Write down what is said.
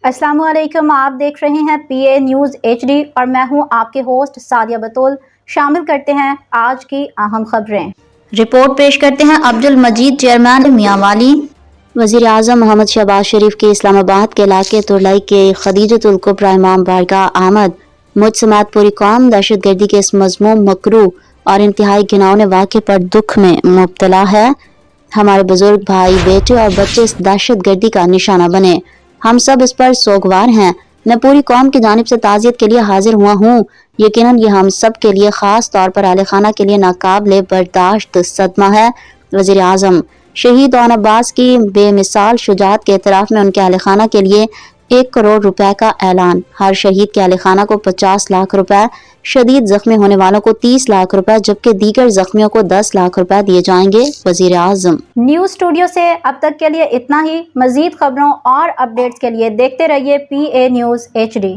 अस्सलाम वालेकुम। आप देख रहे हैं PA न्यूज़ HD और मैं हूं आपके होस्ट सादिया बतूल। शामिल करते हैं आज की अहम खबरें। रिपोर्ट पेश करते हैं अब्दुल मजीद चेयरमैन मियांवाली। वज़ीर आज़म मोहम्मद शहबाज शरीफ के इस्लामाबाद के इलाके तुरलाई के खदीजतुल कुबरा इमाम बारगाह आमद मुझ समेत पूरी कौम दहशत गर्दी के इस मज़मूम मकरू और इंतहाई घिनौने वाक़े पर दुख में मुब्तला है। हमारे बुजुर्ग भाई बेटे और बच्चे इस दहशत गर्दी का निशाना बने। हम सब इस पर सोगवार हैं। मैं पूरी कौम की जानिब से ताज़ियत के लिए हाजिर हुआ हूँ। यकीनन ये हम सब के लिए ख़ास तौर पर अहले खाना के लिए नाकाबिले बर्दाश्त सदमा है। वज़ीर आज़म शहीद ओन अब्बास की बेमिसाल शुजाअत के एतराफ़ में उनके अहले खाना के लिए 1 करोड़ रुपए का ऐलान। हर शहीद के अहले खाना को 50 लाख रुपए, शदीद जख्मी होने वालों को 30 लाख रुपए जबकि दीगर जख्मियों को 10 लाख रुपए दिए जाएंगे। वज़ीर आज़म। न्यूज़ स्टूडियो से अब तक के लिए इतना ही। मज़ीद खबरों और अपडेट्स के लिए देखते रहिए PA न्यूज़ HD।